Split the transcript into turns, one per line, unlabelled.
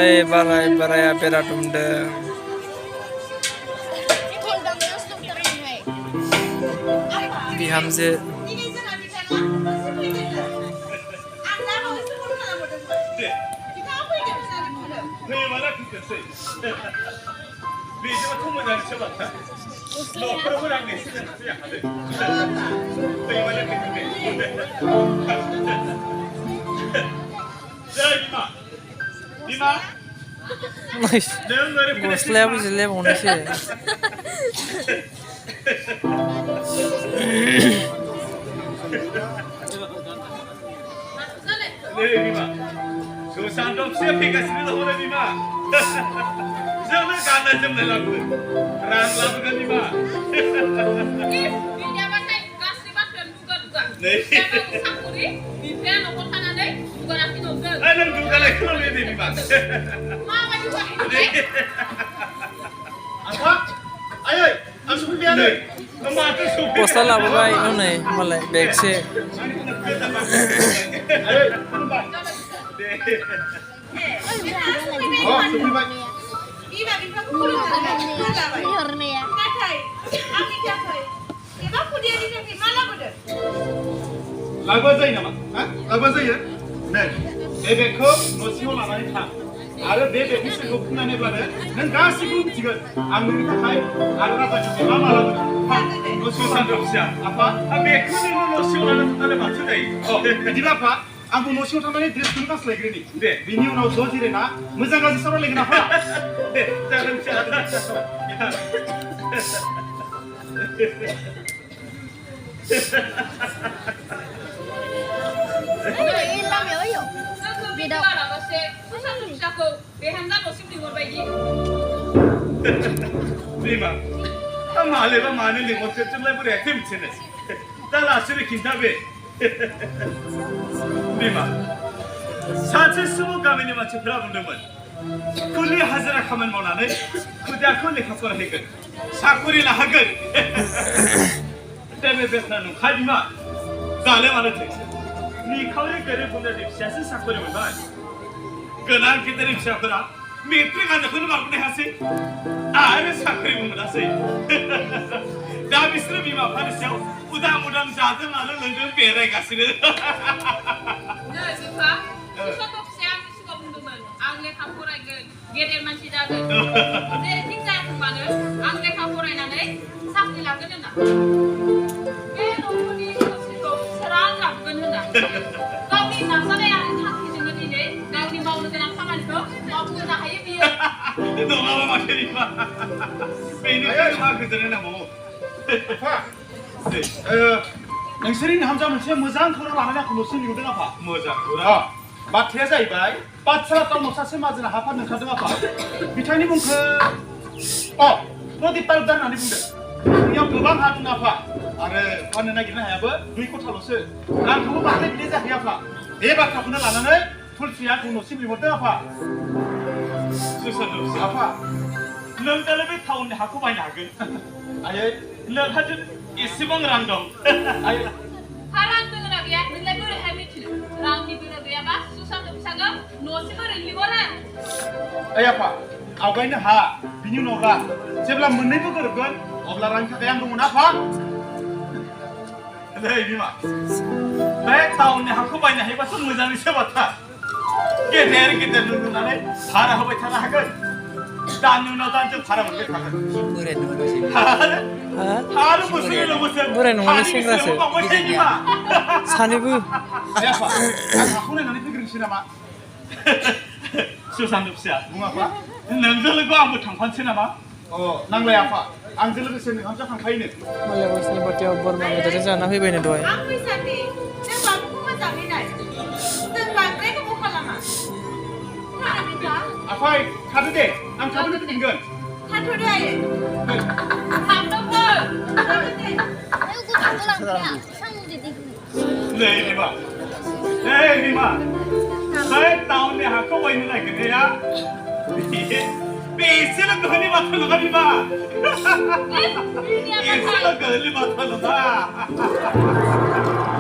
बाराया बेरा दुमदों बिहामजो गस्लायाबो जिलायबावनोसो
Sandoknya pegasnya lah orang lima. Jangan kanan jemlah lagu. Rang lagu kan lima.
Dia pakai gas lima dan duga. Jangan sakuri. Dia nopot kanan deh. Duga lagi nopot.
Ada duga lagi kalau ini lima.
Mama juga ini.
Apa? Ayo, langsung biar deh. Kemana supi?
Postal apa baik mana? Malah bag se.
Ayo, kembali. Oh, supi baik.
Iba bisa pulang.
Liurnya ya.
Katai, aku katai. Iba kudia di sini mana kuda?
Lagu aja ini nama? Hah? Lagu aja ya? Nih, bebekku nosiol anak itu. Ada bebek itu gopuna nih berada. Dan kasih pun juga. Ambil kai, ada apa juga? Mama lagu. Nosiol sandok siapa? Apa? Bebekku nih nosiol anak itu ada macam ni. Oh, jadi apa? Aku nosiol tamanya dress pun kas lagi ni. Deh, bini unau zoji rena. Muzang kasih sorot lagi apa? Deh, jangan jangan.
Hilang ya yo.
Beda lah masih. Masa tu bisa kau behanda masih di luar bayi.
Lima. Kamu alih mana lima macam lagi beretim cina. Dah asal kita be. Lima. Sahaja semua kami ni macam berapa benda. Kuliah hajar kaman mana ni? Kuliah kau ni khasar hegan. Sakuri lah hegan. Tapi betul nu khadi mah. Zalim mana tu? Ni kau ni kerja benda ni siapa sakuri mana? Kenal kita ni siapa lah? Metri kan aku ni baru ni hasi. Ada sakuri mana sih? Dah bisri bima pada siapa? Udah jatuh malu lengkap berai kasih.
Nah, siapa? Suatu siapa suka bunduman. Angle kampur aja. Geder masih jaga. Dari tinggal aku mana? Angle kampur aja nanti. Sakti lagi ni nak. Kalau ni serang lagi ni nak. Kau ni nasihat yang sakti jengan ini. Kau ni mau nak nak sama itu. Mau nak ayah biar.
Itu apa macam ni? Ini kan aku jadi nak mau. Apa? नोंसोरनि हामजा मोनसे मोजां खौरां लानानै आंखौ न'सिम लिंहरदों आफा मोजां खौरां बाथ्राया जाहैबाय बाथ्रा टाउनाव सासे माजेना हाफानो ओंखारदों आफा बिथांनि मुंखौ प्रदीप तालुकदार होननानै बुंदों बेयाव गोबां हा दं आफा आरो फाननो नागिरनो हायाबो 2 कथाल'सो आंखौबो बांद्राय बिदि जाहैयो आफा बे बाथ्राखौनो लानानै फुलफ्रिया आंखौ न'सिम लिंहरदों आफा सुसन्दुस आफा नों दालाय बे टाउननि हाखौ बायनो हागोन आयै नोंहाजों एसेबां रां दं
Harang tu nak dia, nilai berapa macam? Rang ni berapa dia bas? Susah tu bisa ke? Nasi berapa bola?
Ayah pak, awalnya ha, bini nora. Sebelum menebu kerban, awal rangka yang dulu apa? Ada ini mak. Baik tahun ni aku banyak hebat tu muzani sebab tak. Kita dulu nanti, harah hebat harah kan. Dan dan tu harah hebat harah.
Buren nunggu sih.
Harus musuh lu musuh.
Buren nunggu sih kerasa. Sanebu.
Ayah pak, aku ni nanti fikir sini mak. Susah tu siapa? Bunga apa? Nenggal gua ambil tangpan sini mak. Oh, nanglai apa? Angel lu sini, hamzah tangkai ni.
Malah wasni batiau borma kita tu jangan habis benda doai.
Aku sandi, saya baru pun macam ni. Tentang mereka bukan lama. Mana bisa?
Apa? Kadu deh, ang kadu tu tinggal.
Kadu deh. Kadu pun.
Ayo gua pulang ya. Sang jadi.
Ni mak. Ni mak. Saya tahun ni aku main lagi ni ya. Besi lah kau ni macam lu kan mak. Besi lah kau ni macam lu mak.